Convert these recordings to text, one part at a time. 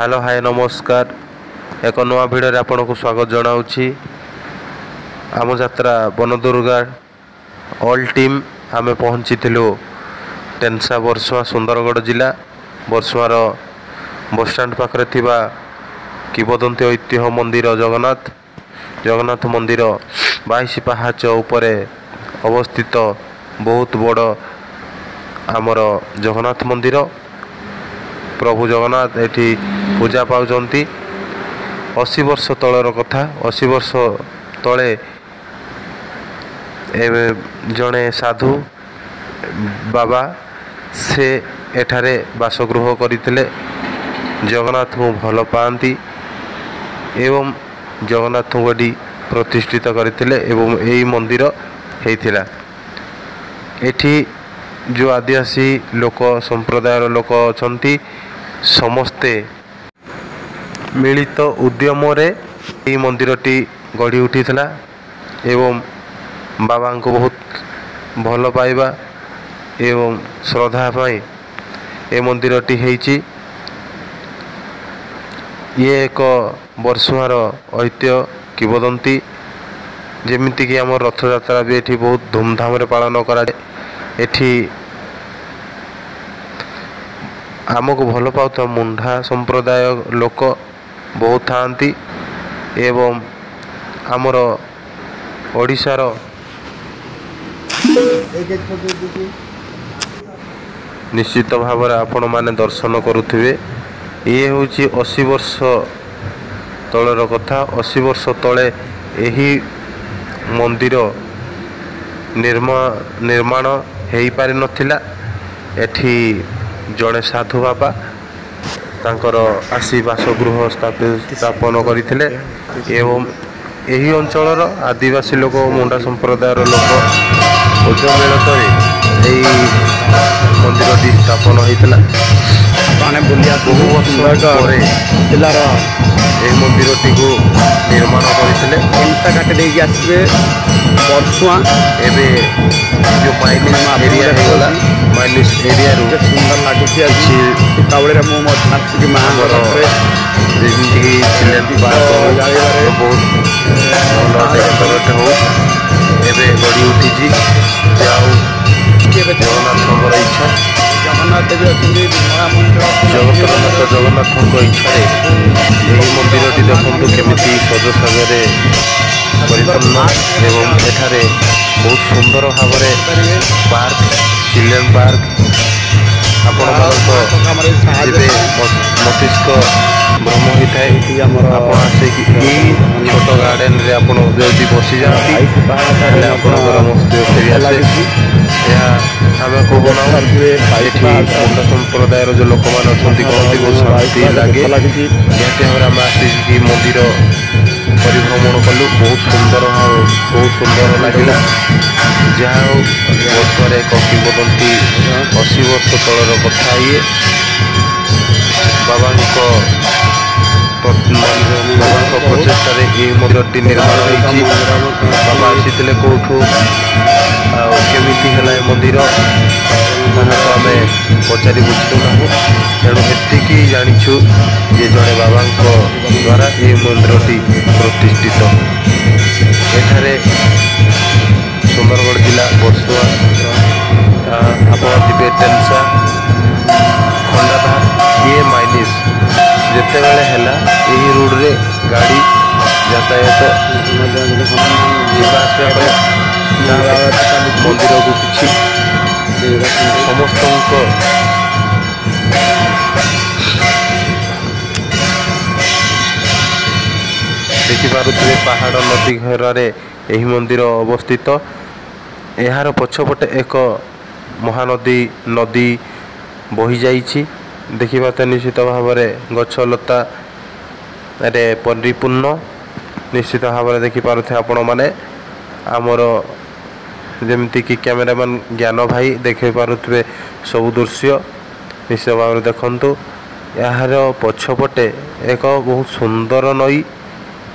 Hello hi नमस्कार। एक नुआ भिडियो आपन को स्वागत जनाऊँगी। आम यात्रा बनदुर्गा ऑल टीम आमे पहुँची टेनसा बरसुआ सुंदरगढ़ जिला बरसुआर बसस्टाण्ड पाखे थिबा किंवदंती ऐतिह्य मंदिर जगन्नाथ मंदिर 22 पाहाच उपरे अवस्थित बहुत बड़ आमर जगन्नाथ मंदिर। प्रभु जगन्नाथ एठी पूजा पाउचंती। 80 वर्ष तलर कथा। 80 वर्ष तले जड़े साधु बाबा से एठारे बासगृह करते जगन्नाथ को भल पाती एवं जगन्नाथ को प्रतिष्ठित करते एवं यही मंदिर होता। एठी जो आदिवासी लोक संप्रदायर लोक अछंती समस्ते मिलित उद्यम रे मंदिरटी गढ़ी उठी एवं बाबा को बहुत भल पाइबा एवं श्रद्धा पाई ए मंदिरटी होईची। ये एक बरसुआर ऐतिह्य किंवदंती जेमिति कि आम रथ यात्रा भी एठी बहुत धूमधाम रे पालन करा एठी आमको भल पाता मुंडा संप्रदाय लोक बहुत थांती एवं आमर ओडिशार निश्चित भाव आपण माने दर्शन करुथिबे। ये हूँ 80 वर्ष तलर कथा। 80 वर्ष तले यही मंदिर निर्माण हो पारि नथिला। एठी जड़े साधु बाबा तांकर आसी बासगृह स्थापन करथिले एवं यही अंचलर आदिवासी लोक मुंडा संप्रदायर लोक उद्यम मिलत मंदिर स्थापन होता। बहु वर्ष पर यह मंदिर टी निर्माण करते काट दे आसवे बरसुआ एवं जो माइनिस एरिया होगा माइनिस एरिया सुंदर लगुच दीपावली मुझे माँ जमीक बहुत भल हो एवं गढ़ी उठी जगन्नाथ इच्छा जगन्नाथ जगन्नाथ इच्छा यही मंदिर टी देखु केमी सजसाजे परिपूर्ण एवं एठारे बहुत सुंदर भाव पार्क चिल्ड्रेन पार्क आपण मस्तिष्क भ्रम होता है। आप आसिक छोट गार्डेन रे आप बसी जाती आपंकर मस्तिष्क फेरी आसे। आम कहूना मुंडा संप्रदायर जो लोक मैंने कहते बहुत शांति लगे निहती भाव आम आसिक मंदिर परिभ्रमण कलु बहुत सुंदर लगे। जहाँ बर्षार एक किंवदंती 80 वर्ष तलर कथा। ये बाबा प्रचेषार ये मंदिर निर्माण होती। बाबा आसी कौटू केमी है मंदिर आम पचारि बुझुना तेणु एति जाचु ये जड़े बाबा द्वारा ये मंदिरटी प्रतिष्ठित। एठारे सुंदरगढ़ जिला बरसुआ आप जी टेनसा खंडाधार ये माइनिस जिते बेले है यही रोड रे गाड़ी यातायात मंदिर को किसी समस्त देखिपे पहाड़ नदी घर यही मंदिर अवस्थित। यार पछपटे एक महानदी नदी बही जाइछि। देखिबा निश्चित भाव में गछलता रे परिपूर्ण निश्चित भाव में देखिपे आपण मैंने आमर जमती कि कैमेरामैन ज्ञान भाई देखे पारुथिबे सब दृश्य निश्चित भाव में देखंतु। यार पछपटे एक बहुत सुंदर नई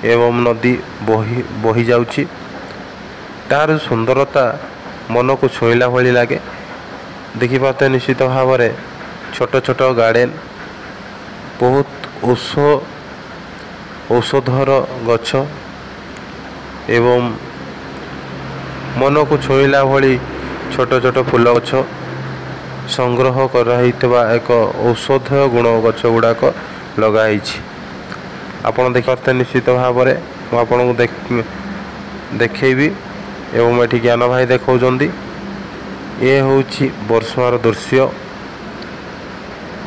एवं नदी बही जाउछि। तार सुंदरता मन को छुईला भली लगे। देखिपाते निश्चित भाव में छोट छोट गार्डन बहुत ଔଷଧର ଗଛ ଏବଂ ମନକୁ ଛୁଇଁଲା ଭଳି ଛୋଟ ଛୋଟ ଫୁଲ ଗଛ ସଂଗ୍ରହ କରାହୋଇଥିବା ଏକ ଔଷଧୀୟ ଗୁଣ ଗଛ ଗୁଡ଼ାକ ଲଗା ହେଇଛି। ଆପଣ ଦେଖିପାରୁଥିବେ ନିଶ୍ଚିତ ଭାବରେ ମୁଁ ଆପଣଙ୍କୁ ଦେଖେଇବି ଏବଂ ଏଠି ଜ୍ଞାନ ଭାଇ ଦେଖାଉଛନ୍ତି। ଇଏ ହେଉଛି ବର୍ଷୁଆର ଦୃଶ୍ୟ।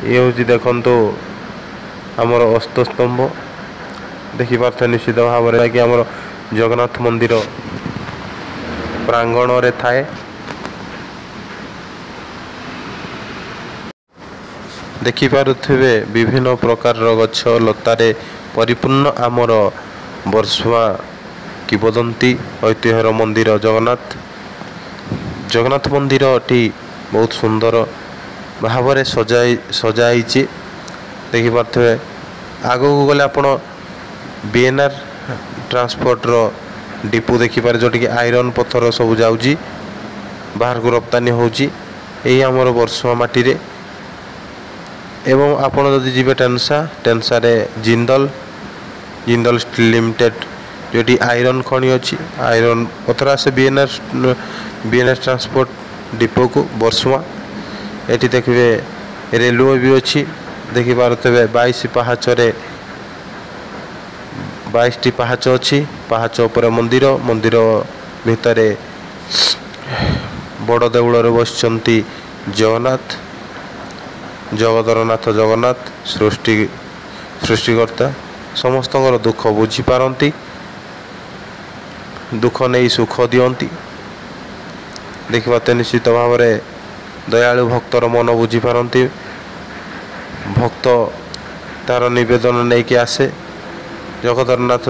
ଇଏ ହେଉଛି ଦେଖନ୍ତୁ ଆମର ଅସ୍ତସ୍ତମ୍ଭ ଦେଖିପାରୁଥିବେ ନିଶ୍ଚିତ ଭାବରେ, ଯାହାକି ଆମର ଜଗନ୍ନାଥ ମନ୍ଦିର ପ୍ରାଙ୍ଗଣରେ ଥାଏ। ଦେଖିପାରୁଥିବେ ବିଭିନ୍ନ ପ୍ରକାରର ଗଛ ଲତାରେ ପରିପୂର୍ଣ୍ଣ ଆମର ବର୍ଷୁଆ କିମ୍ବଦନ୍ତୀ ଐତିହ୍ୟର ମନ୍ଦିର ଜଗନ୍ନାଥ ମନ୍ଦିରଟି ବହୁତ ସୁନ୍ଦର ଭାବରେ ସଜା ହେଇଛି। ଦେଖିପାରୁଥିବେ ଆଗକୁ ଗଲେ ଆପଣ ବିଏନ୍ଆର୍ ଟ୍ରାନ୍ସପୋର୍ଟର ଡିପୋ ଦେଖିପାରେ, ଯେଉଁଠିକି ଆଇରନ୍ ପଥର ସବୁ ଯାଉଛି ବାହାରକୁ ରପ୍ତାନି ହେଉଛି ଏହି ଆମର ବର୍ଷୁଆ ମାଟିରେ। ଏବଂ ଆପଣ ଯଦି ଯିବେ ଟେନ୍ସାରେ ଜିନ୍ଦଲ ଷ୍ଟିଲ୍ ଲିମିଟେଡ୍, ଯେଉଁଠି ଆଇରନ୍ ଖଣି ଅଛି, ଆଇରନ୍ ପଥର ଆସେ ବିଏନ୍ଆର୍ ଟ୍ରାନ୍ସପୋର୍ଟ ଡିପୋକୁ ବର୍ଷୁଆ। ଏଠି ଦେଖିବେ ରେଲୱେ ବି ଅଛି। ଦେଖିପାରୁଥିବେ 22ଟି ପାହାଚ ଅଛି। ପାହାଚ ଉପରେ ମନ୍ଦିର ଭିତରେ ବଡ଼ ଦେଉଳରେ ବସିଛନ୍ତି ଜଗତର ନାଥ ଜଗନ୍ନାଥ ସୃଷ୍ଟିକର୍ତ୍ତା। ସମସ୍ତଙ୍କର ଦୁଃଖ ବୁଝିପାରନ୍ତି, ଦୁଃଖ ନେଇ ସୁଖ ଦିଅନ୍ତି। ଦେଖିପାରୁଥିବେ ନିଶ୍ଚିତ ଭାବରେ ଦୟାଳୁ ଭକ୍ତର ମନ ବୁଝିପାରନ୍ତି। ଭକ୍ତ ତାର ନିବେଦନ ନେଇକି ଆସେ। ଜଗତର ନାଥ